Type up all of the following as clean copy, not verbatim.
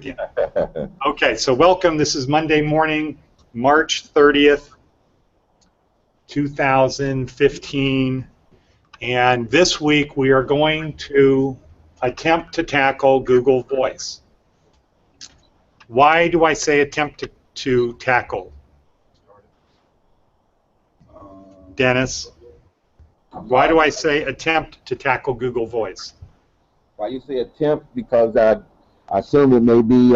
Yeah. Okay, so welcome. This is Monday morning, March 30th, 2015. And this week we are going to attempt to tackle Google Voice. Why do I say attempt to tackle? Dennis? Why do I say attempt to tackle Google Voice? Why you say attempt? Because I assume it may be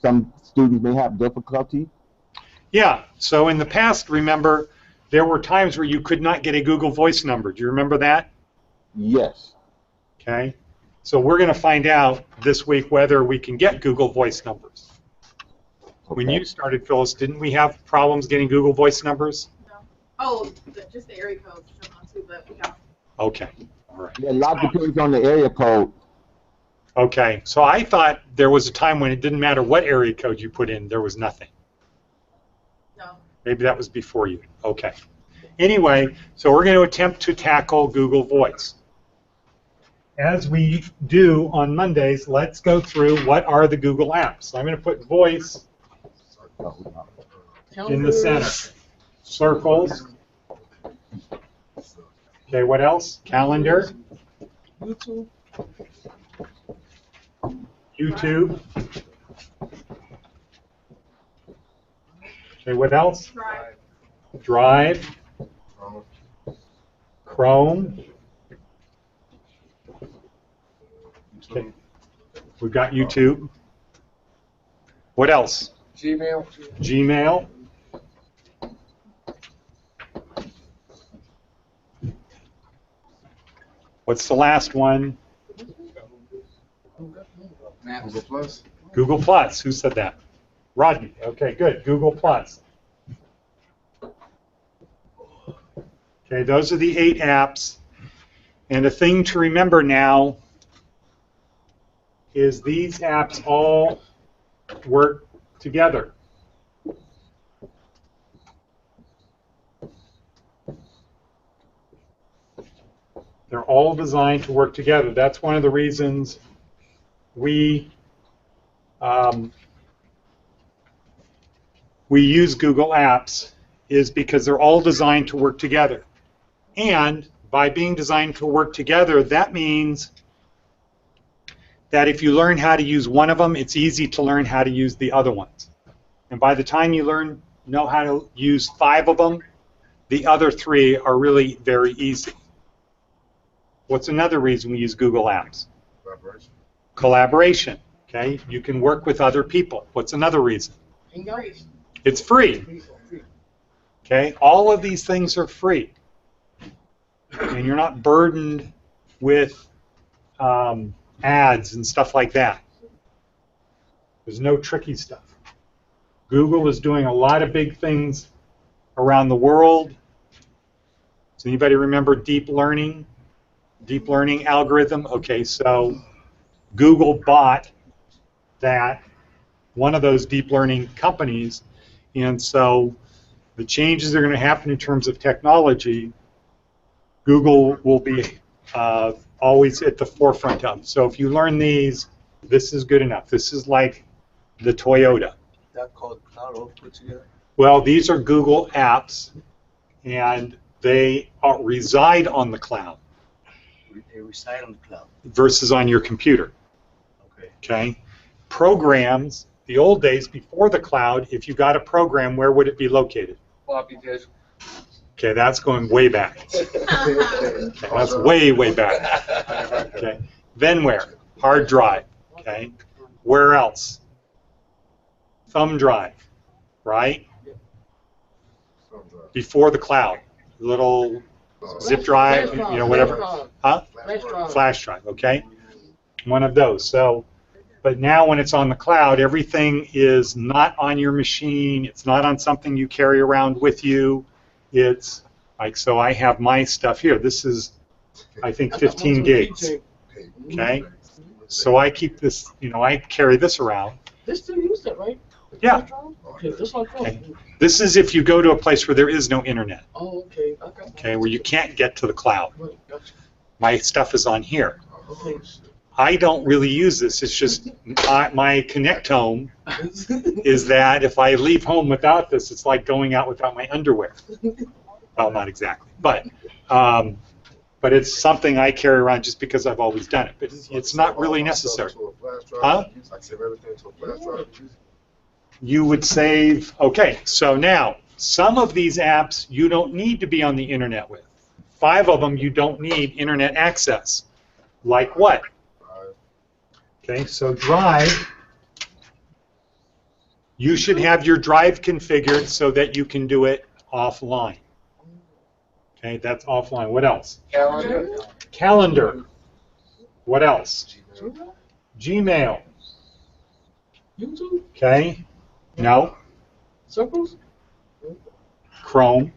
some students may have difficulty. Yeah, so in the past, remember, there were times where you could not get a Google Voice number. Do you remember that? Yes. Okay, so we're going to find out this week whether we can get Google Voice numbers. Okay. When you started, Phyllis, didn't we have problems getting Google Voice numbers? No. Oh, just the area code. But yeah. Okay, all right. Yeah, a lot depends on the area code. Okay, so I thought there was a time when it didn't matter what area code you put in, there was nothing. No. Maybe that was before you. Okay. Anyway, so we're going to attempt to tackle Google Voice. As we do on Mondays, let's go through what are the Google apps. So I'm going to put Voice in the center. Circles. Okay, what else? Calendar. YouTube. Okay, what else? Drive. Chrome. Okay. We've got YouTube. What else? Gmail. Gmail. What's the last one? Google Plus. Google Plus. Who said that? Rodney. Okay, good. Google Plus. Okay, those are the 8 apps. And a thing to remember now is these apps all work together. They're all designed to work together. That's one of the reasons we use Google Apps, is because they're all designed to work together. And by being designed to work together, that means that if you learn how to use one of them, it's easy to learn how to use the other ones. And by the time you know how to use 5 of them, the other 3 are really very easy. What's another reason we use Google Apps? Collaboration. Collaboration. Okay, you can work with other people. What's another reason? It's free. Okay, all of these things are free, and you're not burdened with ads and stuff like that. There's no tricky stuff. Google is doing a lot of big things around the world. Does anybody remember deep learning? Deep learning algorithm? Okay, so Google bought that, one of those deep learning companies, and so the changes that are going to happen in terms of technology, Google will be always at the forefront of. So if you learn these, this is good enough. This is like the Toyota. That called cloud all put together? Well, these are Google apps, and they reside on the cloud. They reside on the cloud. Versus on your computer. Okay. Programs, the old days before the cloud, if you got a program, where would it be located? Floppy disk. Okay, that's going way back. Okay, that's way, way back. Okay. Then where? Hard drive. Okay. Where else? Thumb drive, right? Before the cloud. Little zip drive, you know, whatever. Huh? Flash drive, okay? One of those. So, but now when it's on the cloud, everything is not on your machine. It's not on something you carry around with you. It's like, so I have my stuff here. This is, I think, 15 gigs. Okay? So I keep this, you know, I carry this around. This still use it, right? Yeah. Okay, this one. Okay. This is if you go to a place where there is no internet. Oh, okay. Okay, where you can't get to the cloud. Right, gotcha. My stuff is on here. Okay. I don't really use this. It's just my connect home is that if I leave home without this, it's like going out without my underwear. Well, not exactly, but it's something I carry around just because I've always done it. But it's not really necessary. Huh? I save everything to a flash drive. You would save, okay, so now, some of these apps you don't need to be on the internet with. 5 of them you don't need internet access. Like what? Okay, so Drive, you should have your Drive configured so that you can do it offline. Okay, that's offline. What else? Calendar. Calendar. What else? Gmail. YouTube? Okay. No. Circles? Chrome.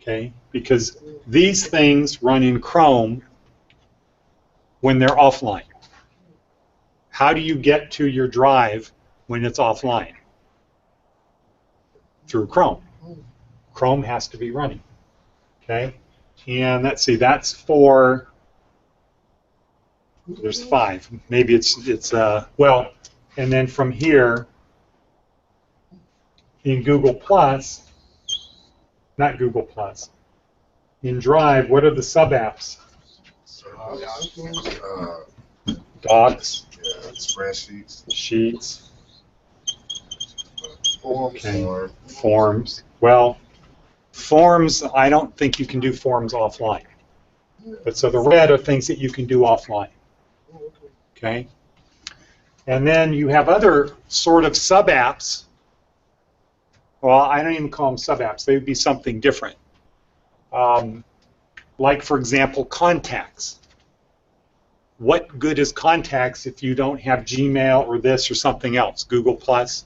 Okay, because these things run in Chrome when they're offline. How do you get to your Drive when it's offline? Through Chrome. Chrome has to be running. Okay, and let's see, that's for, there's 5. Maybe it's well, and then from here in Google Plus, not Google Plus, in Drive, what are the sub apps? Docs, Spreadsheets. Sheets, Forms. okay. Forms. Well, Forms, I don't think you can do Forms offline. But so the red are things that you can do offline. Okay? And then you have other sort of sub-apps. Well, I don't even call them sub-apps. They would be something different. Like, for example, contacts. What good is contacts if you don't have Gmail or this or something else, Google Plus?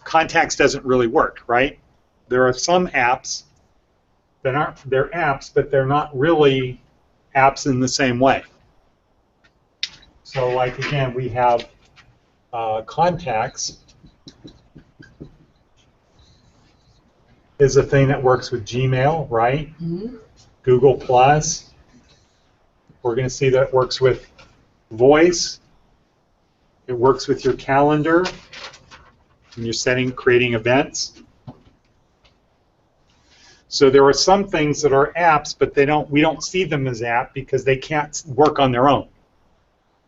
Contacts doesn't really work, right? There are some apps that aren't, they're apps, but they're not really apps in the same way. So, like, again, we have contacts is a thing that works with Gmail, right? Mm-hmm. Google Plus. We're going to see that it works with Voice. It works with your calendar when you're creating events. So there are some things that are apps, but we don't see them as app because they can't work on their own.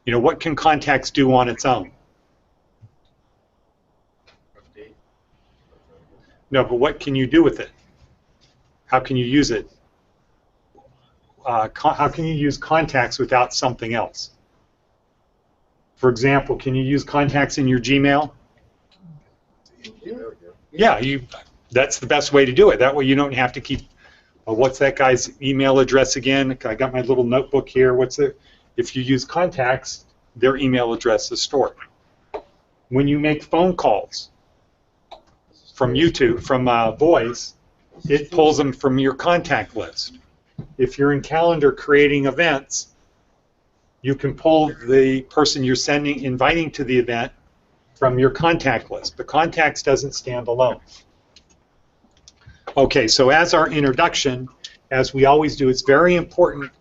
You know, what can Contacts do on its own? No, but what can you do with it? How can you use it? How can you use Contacts without something else? For example, can you use Contacts in your Gmail? Yeah, that's the best way to do it. That way you don't have to keep, what's that guy's email address again? I got my little notebook here. What's it? If you use Contacts, their email address is stored. When you make phone calls from YouTube, from Voice, it pulls them from your contact list. If you're in Calendar creating events, you can pull the person you're inviting to the event from your contact list. The Contacts doesn't stand alone. Okay, so as our introduction, as we always do, it's very important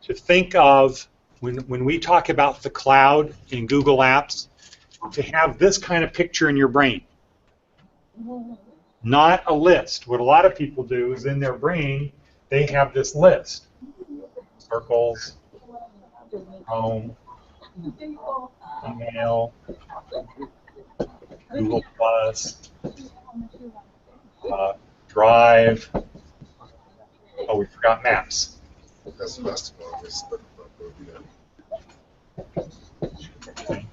to think of, when we talk about the cloud in Google Apps, to have this kind of picture in your brain. Not a list. What a lot of people do is in their brain, they have this list. Circles, home, email, Google Plus, Drive. Oh, we forgot Maps. That's basketball. Okay.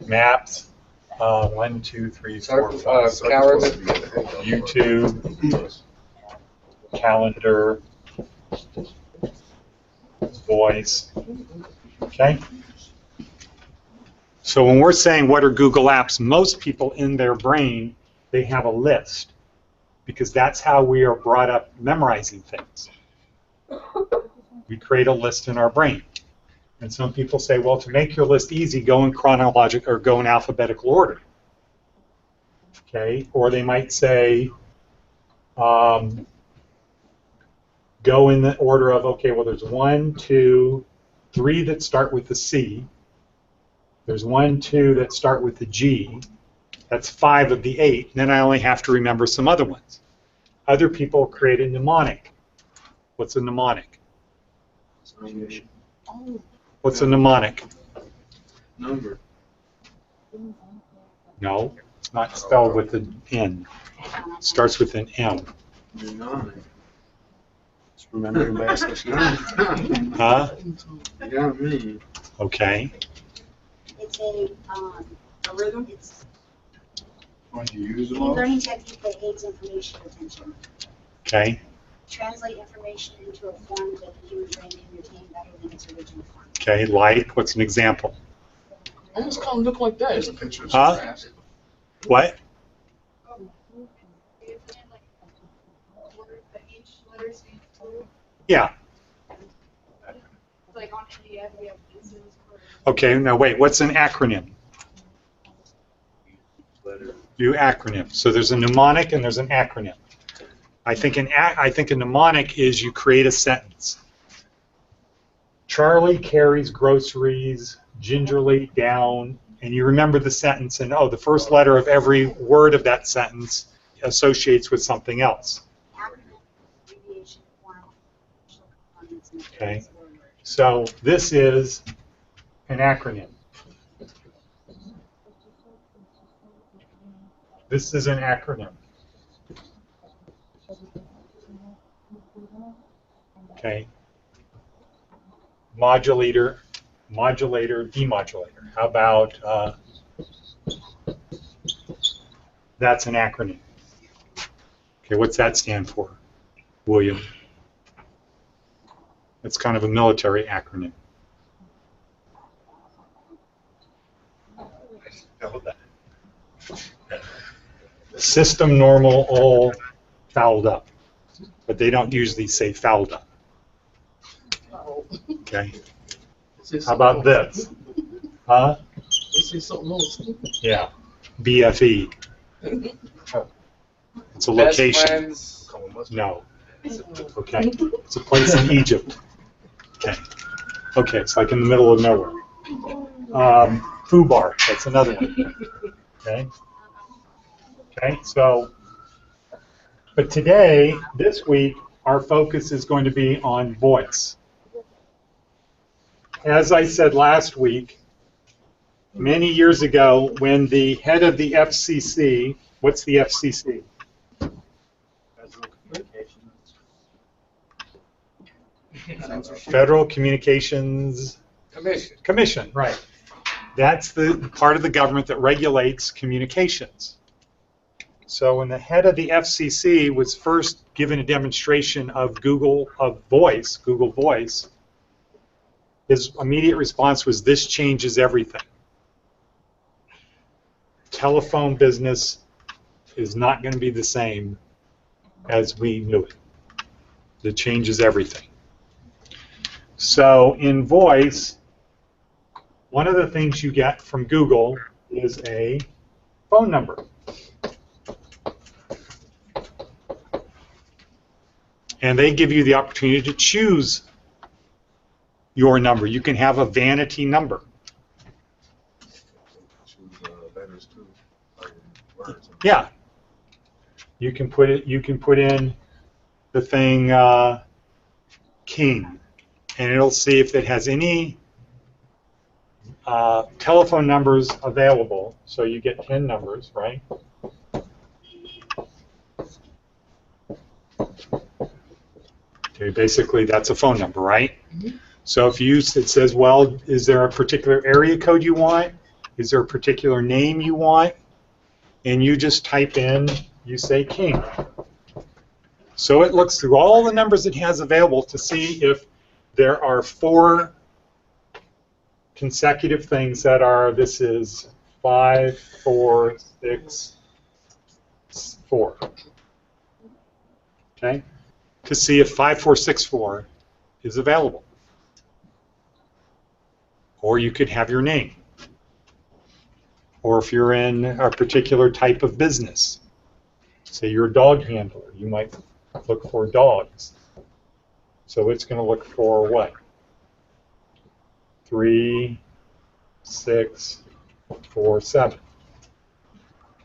Maps. 1, 2, 3, 4, 5. Calendar. YouTube, Calendar, Voice. Okay? So when we're saying what are Google Apps, most people in their brain, they have a list, because that's how we are brought up memorizing things. We create a list in our brain. And some people say, well, to make your list easy, go in chronological or go in alphabetical order. Okay? Or they might say, go in the order of, okay, well, there's 1, 2, 3 that start with the C, There's 1, 2 that start with the G. That's 5 of the 8. And then I only have to remember some other ones. Other people create a mnemonic. What's a mnemonic? What's a mnemonic? Number. No, it's not spelled with an N. It starts with an M. Nine. Just remember the basics. Huh? You got me. Okay. It's a rhythm. It's When you use a them all? learning technique that aids information retention. Okay. Translate information into a form that the human brain can retain better than its original form. Okay. Like, what's an example? Almost kind of look like that. There's a picture. Huh? What? Yeah. Like on PDF, we have pieces. Okay. Now wait. What's an acronym? Do acronym. So there's a mnemonic and there's an acronym. I think a mnemonic is you create a sentence. Charlie carries groceries gingerly down, and you remember the sentence, and oh, the first letter of every word of that sentence associates with something else. Acronym, abbreviation, form, components, and Okay. appearance of a word. So this is an acronym. This is an acronym. Okay. Modulator, demodulator. How about that's an acronym. Okay, what's that stand for, William? It's kind of a military acronym. System, normal, all fouled up. But they don't usually say fouled up. Okay. How about this? Huh? They say something else. Yeah. BFE. It's a location. No. Okay. It's a place in Egypt. Okay. Okay, it's like in the middle of nowhere. Fubar, that's another one. Okay. Okay, so, but today, this week, our focus is going to be on voice. As I said last week, many years ago, when the head of the FCC, what's the FCC? Federal Communications Commission, right. That's the part of the government that regulates communications. So when the head of the FCC was first given a demonstration of Google Voice, his immediate response was, "This changes everything. Telephone business is not going to be the same as we knew it. It changes everything." So in voice, one of the things you get from Google is a phone number. And they give you the opportunity to choose your number. You can have a vanity number. Choose letters too, like words. Yeah. You can put in the thing King, and it'll see if it has any telephone numbers available. So you get 10 numbers, right? Okay, basically that's a phone number, right? Mm-hmm. So if you use, it says, well, is there a particular area code you want? Is there a particular name you want? And you just type in, you say King. So it looks through all the numbers it has available to see if there are 4 consecutive things that are, this is 5, 4, 6, 4. Okay? To see if 5464 is available. Or you could have your name. Or if you're in a particular type of business, say you're a dog handler, you might look for dogs. So it's going to look for what? 3, 3647.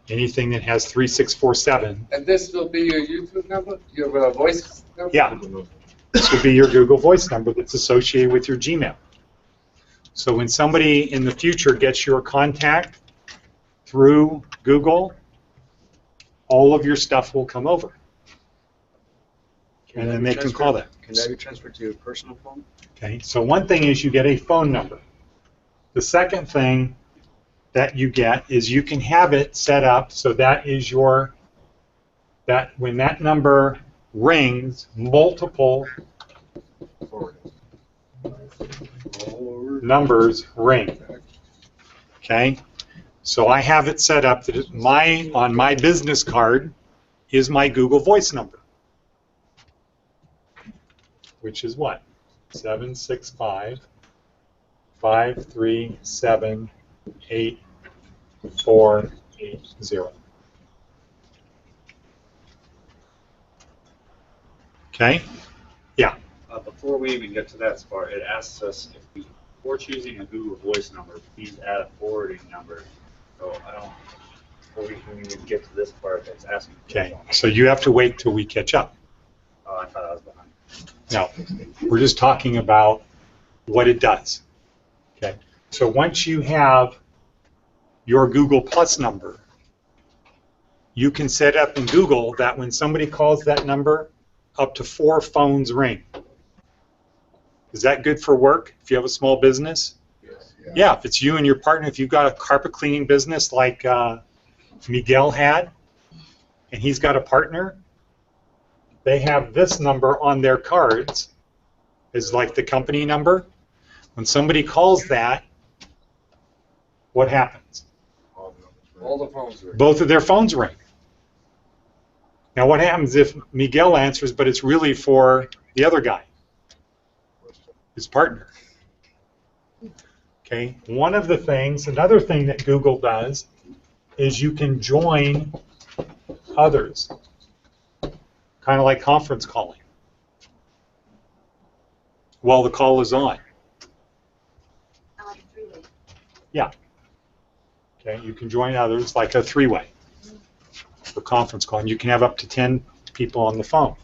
Anything that has 3647, And this will be your YouTube number, your voice number? yeah, this will be your Google Voice number that's associated with your Gmail. So when somebody in the future gets your contact through Google, all of your stuff will come over. And then they can call that. Can that be transferred to your personal phone? Okay, so one thing is you get a phone number. The second thing that you get is you can have it set up so that is your, that when that number rings, multiple numbers ring. Okay, so I have it set up that on my business card is my Google Voice number, which is what? 765-537-8480. Okay? Yeah. Before we even get to that part, it asks us if we're choosing a Google Voice number, please add a forwarding number. So I don't, before we can even get to this part, it's asking. Okay, so you have to wait till we catch up. Oh, I thought I was behind. No, we're just talking about what it does. Okay, so once you have your Google Plus number, you can set up in Google that when somebody calls that number, up to 4 phones ring. Is that good for work if you have a small business? Yes. Yeah, if it's you and your partner, if you've got a carpet cleaning business like Miguel had, and he's got a partner, they have this number on their cards, is like the company number. When somebody calls that, what happens? All the phones are. Both of their phones ring. Now what happens if Miguel answers, but it's really for the other guy, his partner? Okay, one of the things, another thing that Google does is you can join others, kind of like conference calling, while the call is on. I like a three-way. Yeah. Okay, you can join others like a 3-way for conference call, and you can have up to 10 people on the phone.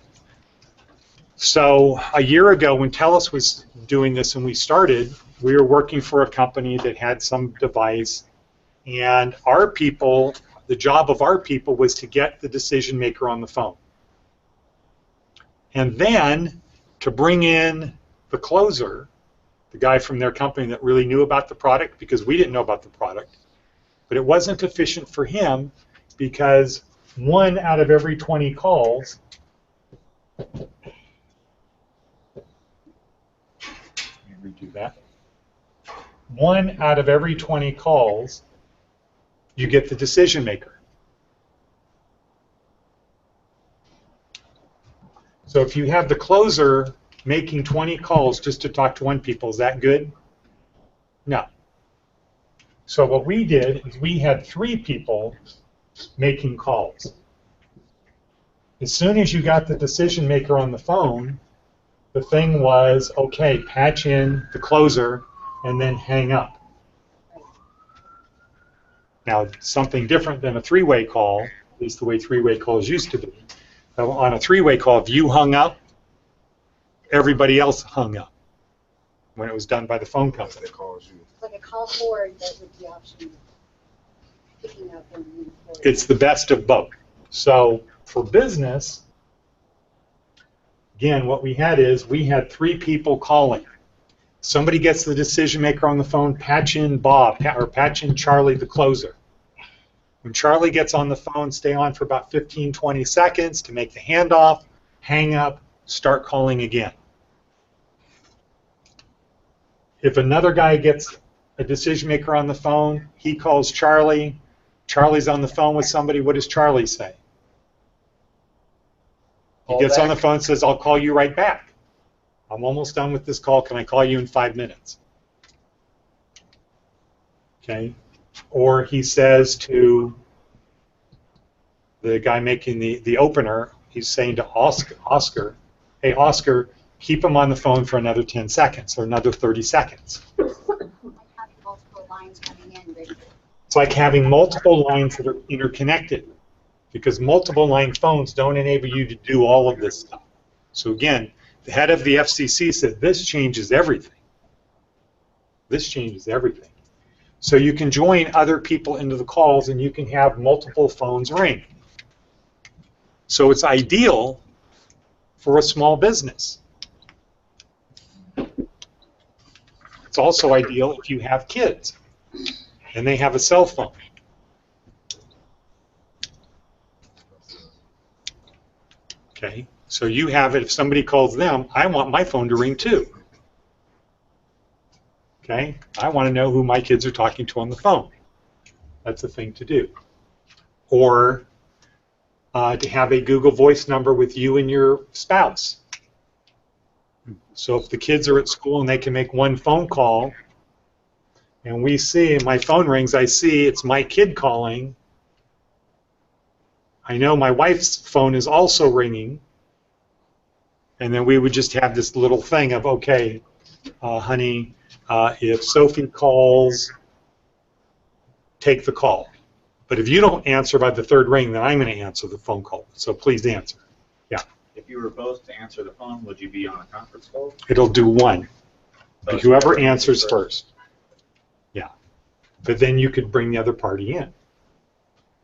So a year ago when TELUS was doing this and we started, we were working for a company that had some device, and our people, the job of our people was to get the decision maker on the phone. And then to bring in the closer, the guy from their company that really knew about the product, because we didn't know about the product. But it wasn't efficient for him because 1 out of every 20 calls redo that. 1 out of every 20 calls, you get the decision maker. So if you have the closer making 20 calls just to talk to 1 people, is that good? No. So what we did is we had 3 people making calls. As soon as you got the decision maker on the phone, the thing was, okay, patch in the closer and then hang up. Now, something different than a 3-way call, at least the way 3-way calls used to be. On a 3-way call, if you hung up, everybody else hung up when it was done by the phone company. It's like a call forward, but with the option of picking up and moving forward. It's the best of both. So for business, again, what we had is we had 3 people calling. Somebody gets the decision maker on the phone, patch in Bob, or patch in Charlie, the closer. When Charlie gets on the phone, stay on for about 15, 20 seconds to make the handoff, hang up, start calling again. If another guy gets a decision maker on the phone, he calls Charlie. Charlie's on the phone with somebody. What does Charlie say? He gets on the phone and says, I'll call you right back. I'm almost done with this call. Can I call you in 5 minutes? Okay. Or he says to the guy making the opener, he's saying to Oscar, hey, Oscar, keep him on the phone for another 10 seconds or another 30 seconds. Like having multiple lines lines coming in, but It's like having multiple lines that are interconnected, because multiple line phones don't enable you to do all of this stuff. So again, the head of the FCC said this changes everything. This changes everything. So you can join other people into the calls and you can have multiple phones ring. So it's ideal for a small business. It's also ideal if you have kids and they have a cell phone. Okay, so you have it, if somebody calls them, I want my phone to ring too. Okay, I want to know who my kids are talking to on the phone. That's a thing to do. Or to have a Google Voice number with you and your spouse. So if the kids are at school and they can make one phone call, and we see, my phone rings, I see it's my kid calling. I know my wife's phone is also ringing. And then we would just have this little thing of, okay, honey, if Sophie calls, take the call. But if you don't answer by the third ring, then I'm going to answer the phone call. So please answer. Yeah. If you were both to answer the phone, would you be on a conference call? It'll do one. So Whoever answers first. Yeah. But then you could bring the other party in.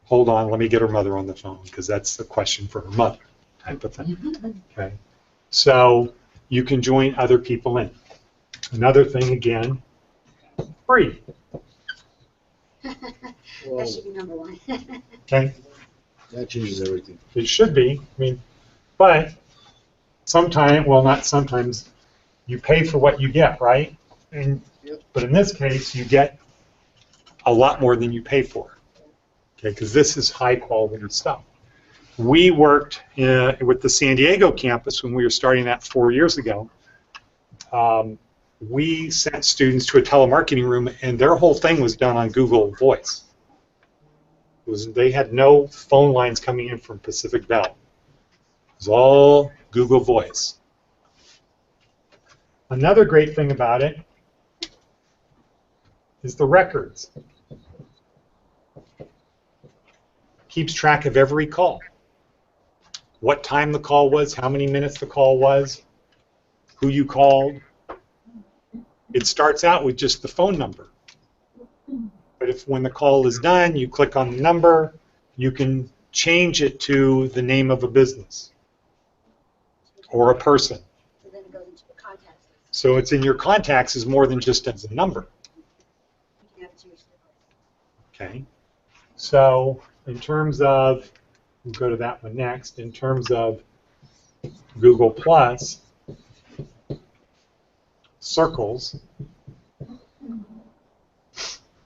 Hold on, let me get her mother on the phone, because that's the question for her mother, type of thing. Okay. So you can join other people in. Another thing, again, free. that should be number one. Okay. That changes everything. It should be. I mean, but sometimes, well, not sometimes, you pay for what you get, right? And but in this case, you get a lot more than you pay for. Okay, because this is high quality stuff. We worked with the San Diego campus when we were starting that 4 years ago. We sent students to a telemarketing room, and their whole thing was done on Google Voice. They had no phone lines coming in from Pacific Bell. It was all Google Voice. Another great thing about it is the records. Keeps track of every call. What time the call was, how many minutes the call was, who you called. It starts out with just the phone number. But if when the call is done, you click on the number, you can change it to the name of a business or a person. So then it goes into the contacts list. So it's in your contacts as more than just as a number. You can have it changed to the voice. Okay. So in terms of, we'll go to that one next, in terms of Google Plus, circles,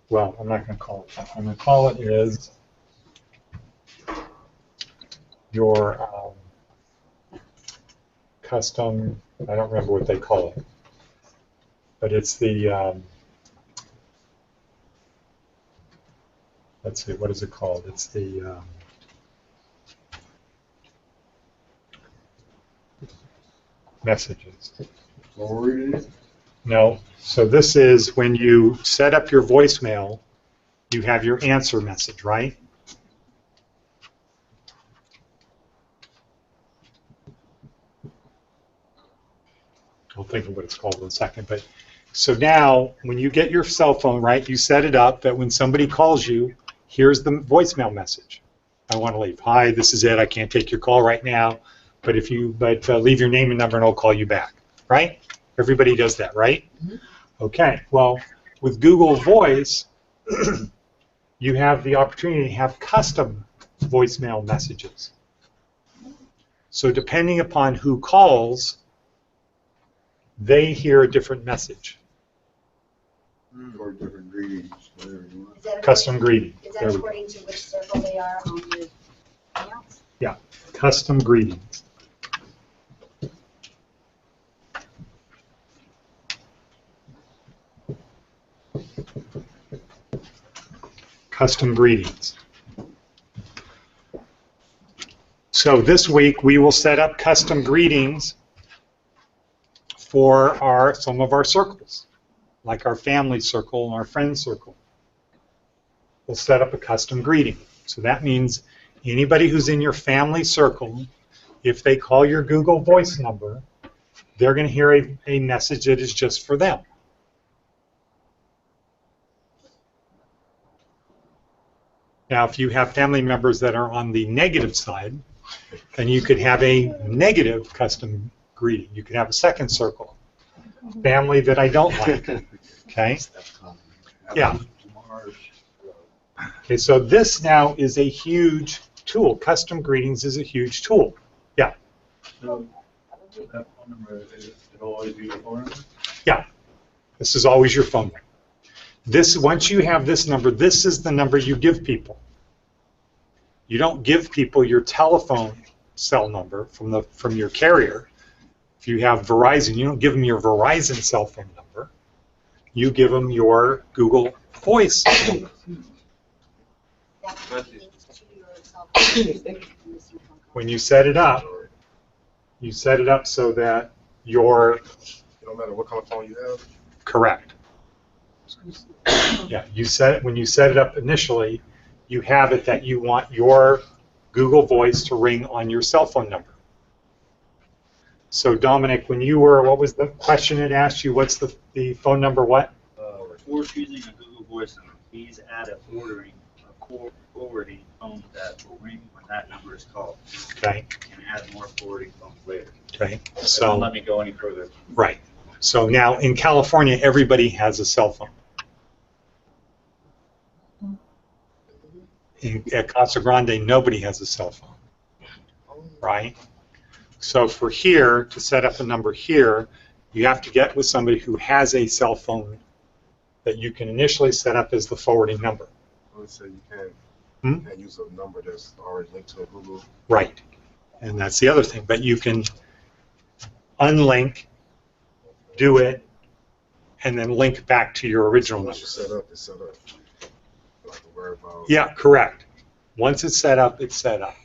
well, I'm not going to call it that. I'm going to call it is your custom, I don't remember what they call it, but it's the, let's see, what is it called? It's the messages. Forwarded. No. So this is when you set up your voicemail, you have your answer message, right? I'll think of what it's called in a second. But so now, when you get your cell phone, right, you set it up that when somebody calls you, here's the voicemail message. I want to leave. Hi, this is Ed. I can't take your call right now, but if you leave your name and number, and I'll call you back. Right? Everybody does that, right? Mm-hmm. Okay. Well, with Google Voice, you have the opportunity to have custom voicemail messages. So depending upon who calls, they hear a different message. Or different greetings, whatever you want. Is that Custom greeting. Is that according to which circle they are on your accounts? Yeah, custom greetings. Custom greetings. So this week we will set up custom greetings for some of our circles, like our family circle and our friend circle. will set up a custom greeting. So that means anybody who's in your family circle, if they call your Google Voice number, they're going to hear a message that is just for them. Now, if you have family members that are on the negative side, then you could have a negative custom greeting. You could have a second circle. Family that I don't like. Okay? Yeah. Okay, so this now is a huge tool. Custom greetings is a huge tool. Yeah. So, that phone number, it'll always be the phone number? Yeah. This is always your phone number. This, once you have this number, this is the number you give people. You don't give people your telephone cell number from your carrier. If you have Verizon, you don't give them your Verizon cell phone number. You give them your Google Voice number. When you set it up so that your No matter what kind of phone you have? correct. Yeah, you set it when you set it up initially, you have it that you want your Google Voice to ring on your cell phone number. So Dominic, when you were, what was the question it asked you? What's the phone number? What? Before choosing a Google Voice number, please add a forwarding phone that will ring when that number is called. Okay. And add more forwarding phones later. Okay. Don't So let me go any further. right. So now in California, everybody has a cell phone. At Casa Grande, nobody has a cell phone, right? So for here, to set up a number here, you have to get with somebody who has a cell phone that you can initially set up as the forwarding number. Let's say you can't use a number that's already linked to a Google. Right. And that's the other thing. But you can unlink, do it, and then link back to your original number. Once you set up, it's set up. Don't have to worry about. Yeah, correct. Once it's set up, it's set up.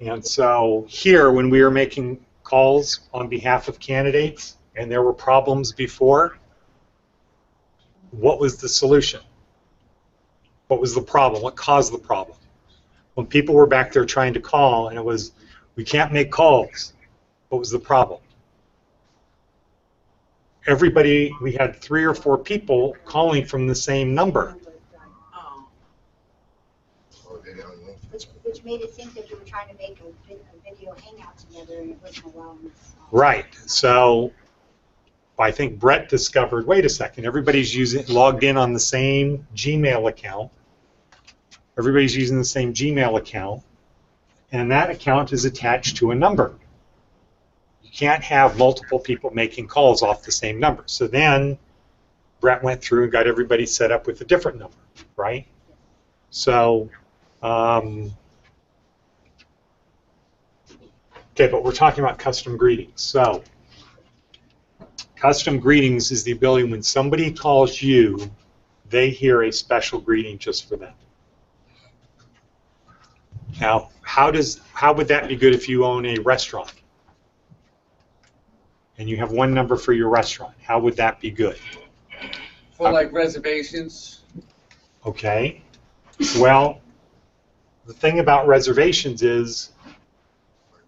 And so here, when we were making calls on behalf of candidates and there were problems before, what was the solution? What was the problem? What caused the problem? When people were back there trying to call and it was, we can't make calls, what was the problem? Everybody, we had 3 or 4 people calling from the same number. Oh. Or they didn't link. Which made it think that you were trying to make a video hangout together and it wasn't allowing us. Right. So I think Brett discovered, wait a second, everybody's logged in on the same Gmail account. Everybody's using the same Gmail account, and that account is attached to a number. You can't have multiple people making calls off the same number. So then Brett went through and got everybody set up with a different number, right? So, okay, but we're talking about custom greetings. So, custom greetings is the ability when somebody calls you, they hear a special greeting just for them. Now, how would that be good if you own a restaurant and you have one number for your restaurant? How would that be good? For like reservations. Okay. Well, the thing about reservations is,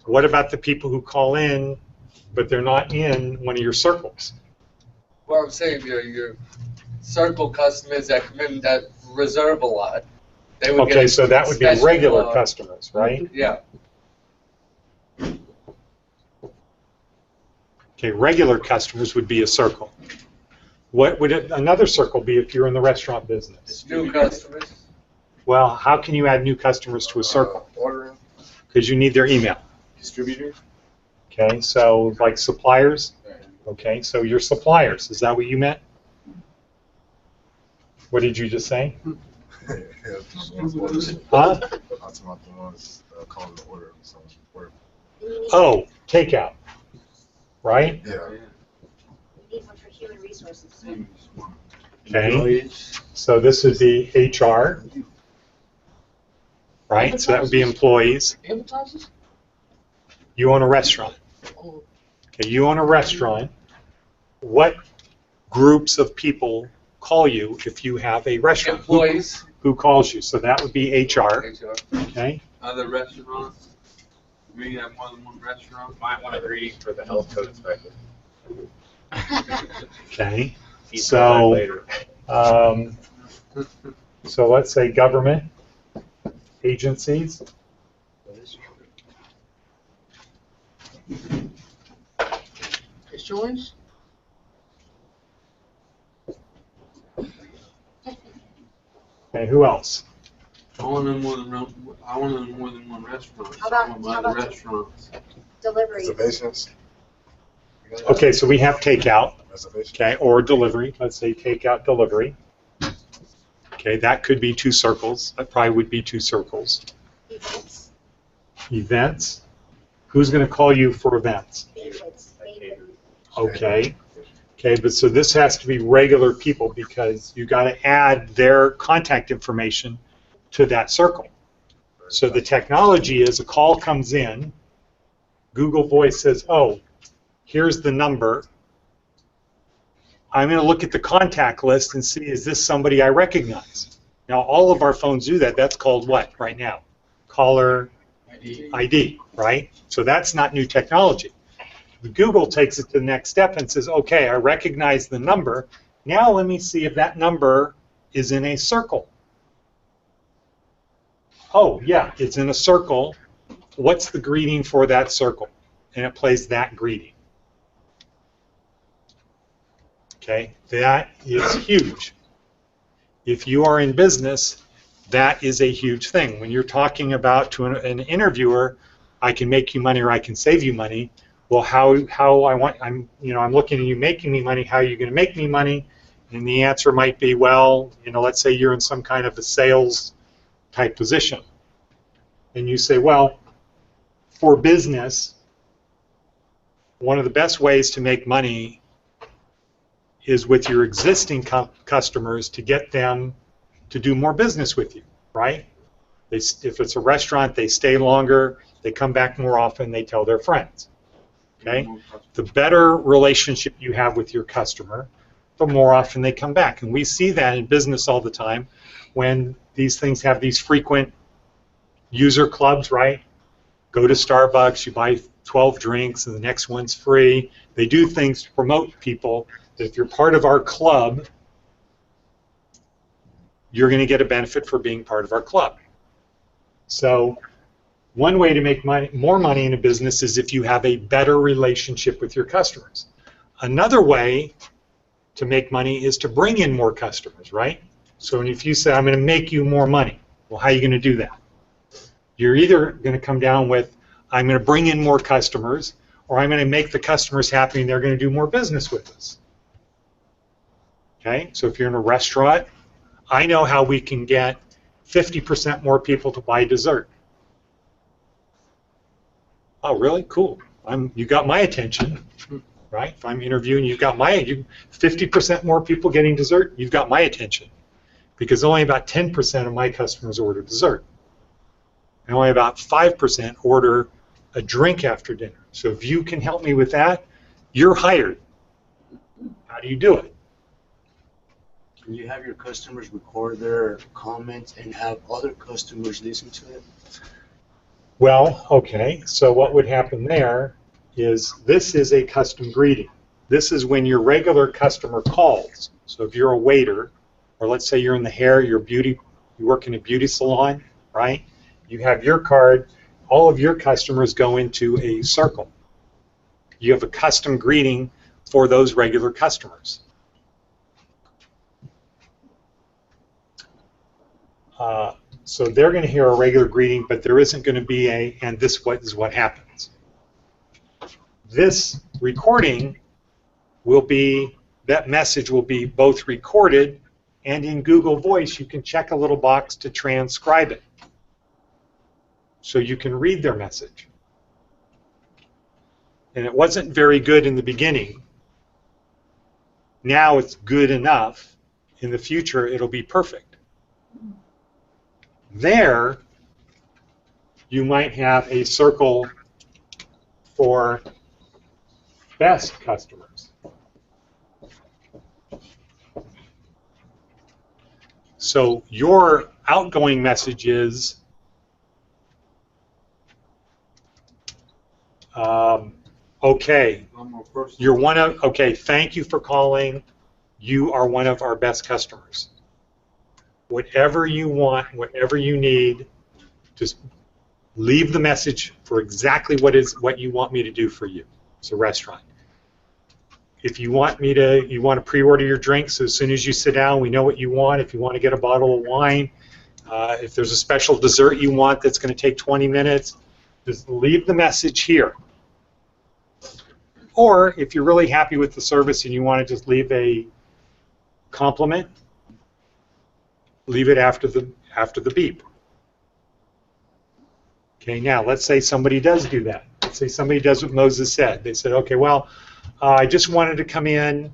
what about the people who call in, but they're not in one of your circles? Well, I'm saying your circle customers that come in that reserve a lot. They would Okay, get so that would be special, regular customers, right? Yeah. Okay, regular customers would be a circle. What would another circle be if you're in the restaurant business? New customers. Well, how can you add new customers to a circle? Ordering, Because you need their email. distributor. Okay, so like suppliers. Okay, so your suppliers, is that what you meant? What did you just say? Yeah, the ones ordering. Huh? That's about the ones calling the order. So, or, Oh, takeout. Right? yeah. We need one for human resources. Okay. So this would be HR. Right? So that would be employees. Advertisers? You own a restaurant. Okay, you own a restaurant. What groups of people call you if you have a restaurant? Employees. Who calls you? So that would be HR. HR. Okay. Other restaurants? We have more than one restaurant? Might want to greet for the health code inspector. Okay. He's So, later. So let's say government agencies. Insurance? Okay, who else? I want them more than more than one restaurant. How about- I want how about- other restaurants. Delivery. Reservations. Okay, so we have takeout, Reservations. okay, or delivery. Let's say takeout delivery. Okay, that could be 2 circles. That probably would be 2 circles. Events. Events. Who's going to call you for events? Banquets. Okay. Okay, but so this has to be regular people because you got to add their contact information to that circle. So the technology is a call comes in, Google Voice says, oh, here's the number. I'm going to look at the contact list and see, is this somebody I recognize? Now, all of our phones do that. That's called what right now? Caller ID, right? So that's not new technology. Google takes it to the next step and says, okay, I recognize the number. Now let me see if that number is in a circle. Oh, yeah, it's in a circle. What's the greeting for that circle? And it plays that greeting. Okay, that is huge. If you are in business, that is a huge thing. When you're talking about to an interviewer, I can make you money or I can save you money. Well, I'm looking at you making me money. How are you going to make me money? And the answer might be, well, let's say you're in some kind of a sales type position, and you say, well, for business, one of the best ways to make money is with your existing customers to get them to do more business with you, right? If it's a restaurant, they stay longer, they come back more often, they tell their friends. Okay? The better relationship you have with your customer, the more often they come back. And we see that in business all the time when these things have these frequent user clubs, right? Go to Starbucks, you buy 12 drinks, and the next one's free. They do things to promote people that if you're part of our club, you're going to get a benefit for being part of our club. So one way to make more money in a business is if you have a better relationship with your customers. Another way to make money is to bring in more customers, right? So if you say, I'm going to make you more money, well, how are you going to do that? You're either going to come down with, I'm going to bring in more customers, or I'm going to make the customers happy and they're going to do more business with us. Okay, so if you're in a restaurant, I know how we can get 50% more people to buy dessert. Oh, really? Cool. You got my attention, right? If I'm interviewing, you've got 50% more people getting dessert, you've got my attention. Because only about 10% of my customers order dessert. And only about 5% order a drink after dinner. So if you can help me with that, you're hired. How do you do it? Can you have your customers record their comments and have other customers listen to it? Well, okay, so what would happen there is this is a custom greeting. This is when your regular customer calls. So if you're a waiter, or let's say you're in the hair, you work in a beauty salon, right? You have your card, all of your customers go into a circle. You have a custom greeting for those regular customers. So they're going to hear a regular greeting, but there isn't going to be and this is what happens. This recording will be, that message will be both recorded and in Google Voice you can check a little box to transcribe it. So you can read their message. And it wasn't very good in the beginning. Now it's good enough. In the future it'll be perfect. There, you might have a circle for best customers. So your outgoing message is, okay, I'm a person. you're one of, okay, thank you for calling. You are one of our best customers. Whatever you want, whatever you need, just leave the message for exactly what you want me to do for you. It's a restaurant. If you want to pre-order your drinks as soon as you sit down, we know what you want. If you want to get a bottle of wine, if there's a special dessert you want that's going to take 20 minutes, just leave the message here. Or if you're really happy with the service and you want to just leave a compliment, leave it after the beep. Okay, now let's say somebody does do that. Let's say somebody does what Moses said. They said, okay, well, I just wanted to come in,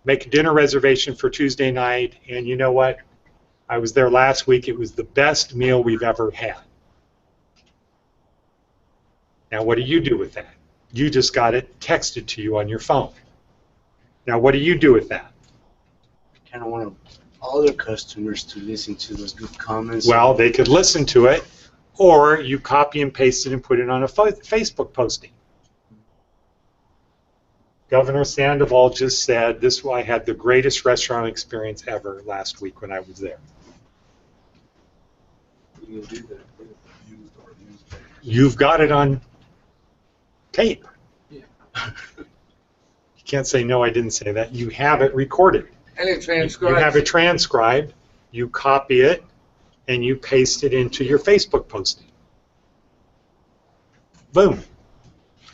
make a dinner reservation for Tuesday night, and you know what? I was there last week. It was the best meal we've ever had. Now, what do you do with that? You just got it texted to you on your phone. Now, what do you do with that? I kind of want other customers to listen to those good comments. Well, they could listen to it, or you copy and paste it and put it on a Facebook posting. Governor Sandoval just said, I had the greatest restaurant experience ever last week when I was there. You've got it on tape. Yeah. You can't say, no, I didn't say that. You have it recorded. And it You transcribes. have it transcribed, you copy it, and you paste it into your Facebook posting. Boom.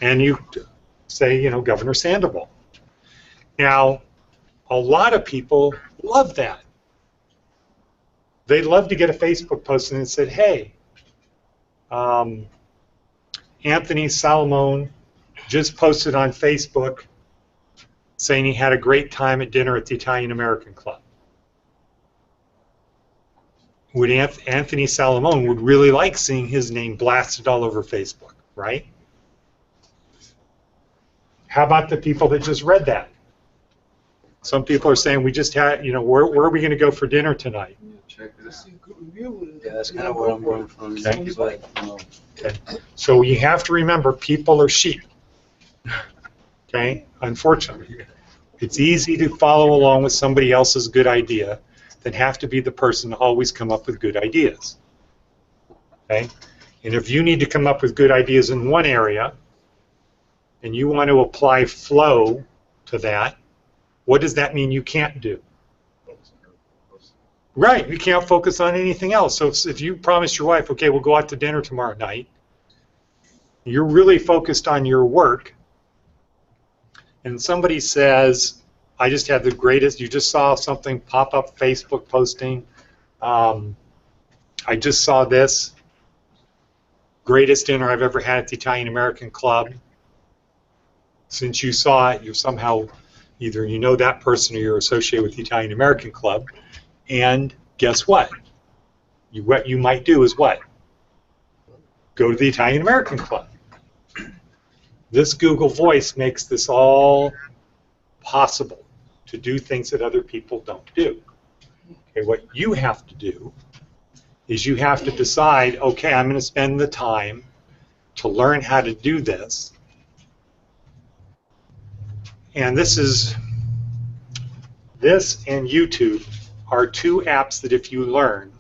And you say, you know, Governor Sandoval. Now, a lot of people love that. They'd love to get a Facebook post and it said, hey, Anthony Salomone just posted on Facebook saying he had a great time at dinner at the Italian American Club. Would Anthony Salomone would really like seeing his name blasted all over Facebook, right? How about the people that just read that? Some people are saying, we just had, you know, where are we going to go for dinner tonight? Check this. Yeah, that's kind of where I'm going from. Okay. It's like, you know, Okay. So you have to remember, people are sheep. Okay? Unfortunately. It's easy to follow along with somebody else's good idea than have to be the person to always come up with good ideas. Okay? And if you need to come up with good ideas in one area, and you want to apply flow to that, what does that mean you can't do? Right, you can't focus on anything else. So if you promise your wife, okay, we'll go out to dinner tomorrow night, you're really focused on your work, and somebody says, I just had the greatest, you just saw something pop up Facebook posting, I just saw this, greatest dinner I've ever had at the Italian American Club. Since you saw it, you're somehow, either you know that person or you're associated with the Italian American Club, and guess what? What you might do is what? Go to the Italian American Club. This Google Voice makes this all possible to do things that other people don't do. Okay, what you have to do is you have to decide, okay, I'm going to spend the time to learn how to do this. And this and YouTube are two apps that if you learn,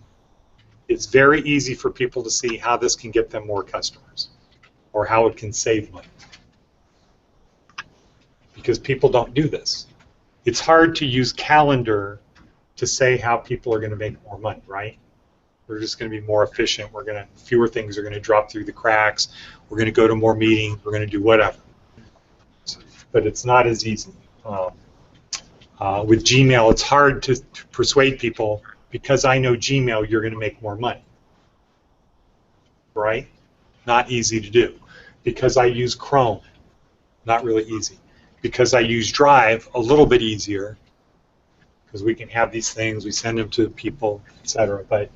it's very easy for people to see how this can get them more customers or how it can save money. Because people don't do this. It's hard to use calendar to say how people are going to make more money, right? We're just going to be more efficient. Fewer things are going to drop through the cracks. We're going to go to more meetings. We're going to do whatever. But it's not as easy. With Gmail, it's hard to persuade people, because I know Gmail, you're going to make more money. Right? Not easy to do. Because I use Chrome, not really easy. Because I use Drive, a little bit easier, because we can have these things, we send them to people, etc. But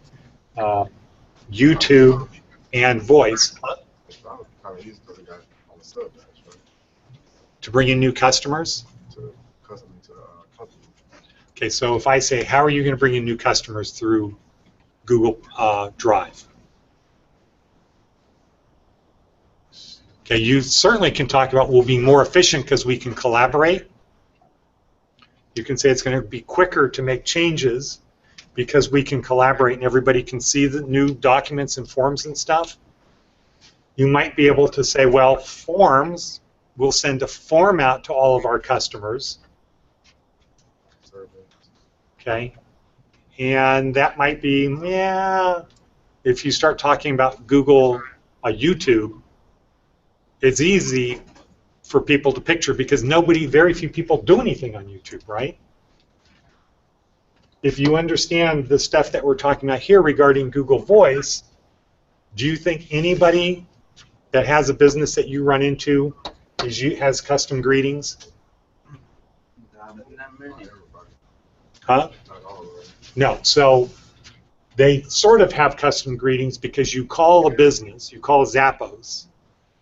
YouTube and voice, to bring in new customers. Okay, so if I say, how are you going to bring in new customers through Google Drive? Okay, you certainly can talk about we'll be more efficient because we can collaborate. You can say it's going to be quicker to make changes because we can collaborate and everybody can see the new documents and forms and stuff. You might be able to say, well, forms, we'll send a form out to all of our customers. Okay, and that might be, yeah, if you start talking about Google, YouTube, it's easy for people to picture because very few people do anything on YouTube, right? If you understand the stuff that we're talking about here regarding Google Voice, do you think anybody that has a business that you run into has custom greetings? Not many. Huh? No. So they sort of have custom greetings because you call a business, you call Zappos,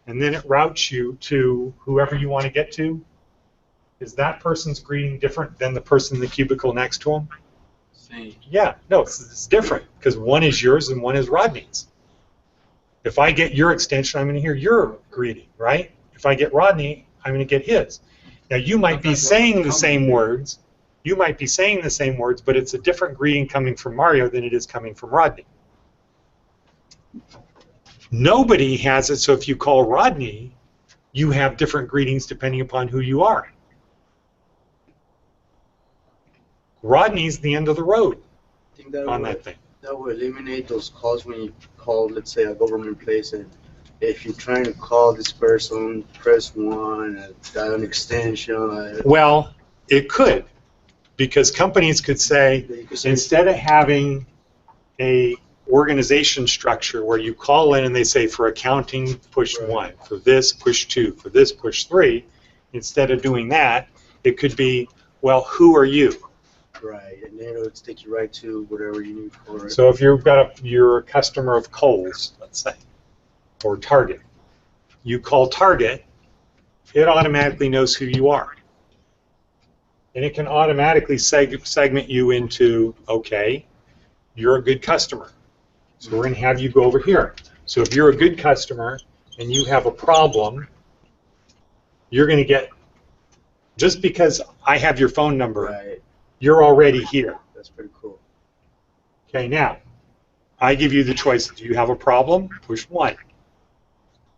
and then it routes you to whoever you want to get to. Is that person's greeting different than the person in the cubicle next to them? Same. Yeah, no, it's different because one is yours and one is Rodney's. If I get your extension, I'm going to hear your greeting, right? If I get Rodney, I'm going to get his. Now, you might be saying the same words. You might be saying the same words, but it's a different greeting coming from Mario than it is coming from Rodney. Nobody has it, so if you call Rodney, you have different greetings depending upon who you are. Rodney's the end of the road I think on that thing. that will eliminate those calls when you call, let's say, a government place, and if you're trying to call this person, press 1, dial an extension. Well, it could, because companies could say, instead of having a organization structure where you call in and they say for accounting, push 1, for this, push 2, for this, push 3, instead of doing that, it could be, well, who are you? Right, and then it'll take you right to whatever you need for it. So if you're a customer of Kohl's, let's say, or Target, you call Target, it automatically knows who you are. And it can automatically segment you into, okay, you're a good customer. So we're going to have you go over here. So if you're a good customer and you have a problem, you're going to get, just because I have your phone number, Right, you're already here. that's pretty cool. Okay, now, I give you the choice. Do you have a problem? Push 1.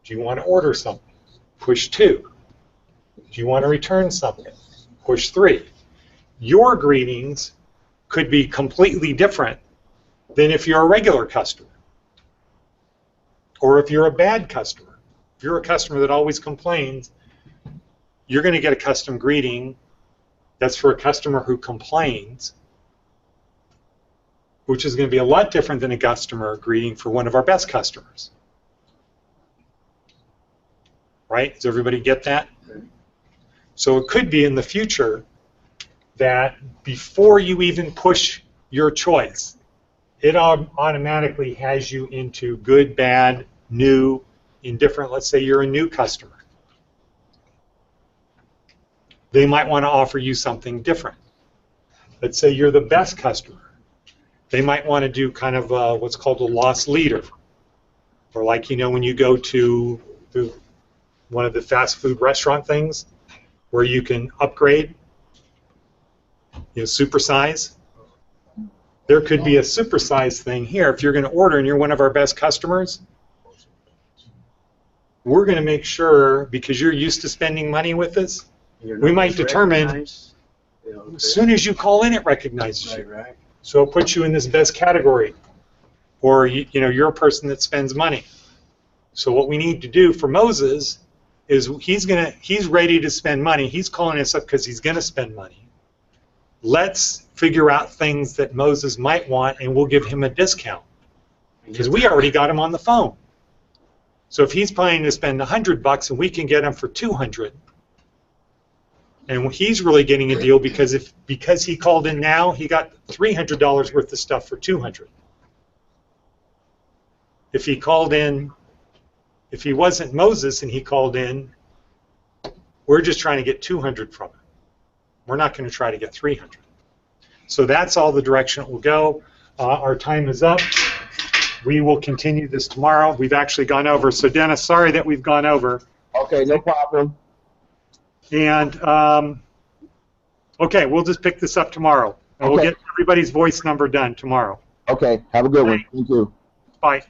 Do you want to order something? Push 2. Do you want to return something? Push 3. Your greetings could be completely different than if you're a regular customer or if you're a bad customer. If you're a customer that always complains, you're going to get a custom greeting that's for a customer who complains, which is going to be a lot different than a customer greeting for one of our best customers. Right? Does everybody get that? So it could be in the future that before you even push your choice, it automatically has you into good, bad, new, indifferent. Let's say you're a new customer. They might want to offer you something different. Let's say you're the best customer. They might want to do kind of what's called a loss leader. Or like, when you go to one of the fast food restaurant things where you can upgrade, supersize. There could be a supersize thing here. If you're going to order and you're one of our best customers, we're going to make sure, because you're used to spending money with us, we might determine as soon as you call in, it recognizes you. Right. So it puts you in this best category. Or you're a person that spends money. So what we need to do for Moses is he's ready to spend money. He's calling us up because he's going to spend money. Let's figure out things that Moses might want, and we'll give him a discount because we already got him on the phone. So if he's planning to spend $100 and we can get him for $200, and he's really getting a deal because he called in now, he got $300 worth of stuff for $200. If he called in, if he wasn't Moses and he called in, we're just trying to get $200 from him. We're not going to try to get $300. So that's all the direction it will go. Our time is up. We will continue this tomorrow. We've actually gone over. So Dennis, sorry that we've gone over. Okay, no problem. And okay, we'll just pick this up tomorrow. And we'll Okay. get everybody's voice number done tomorrow. Okay, have a good one. Thank you. Bye.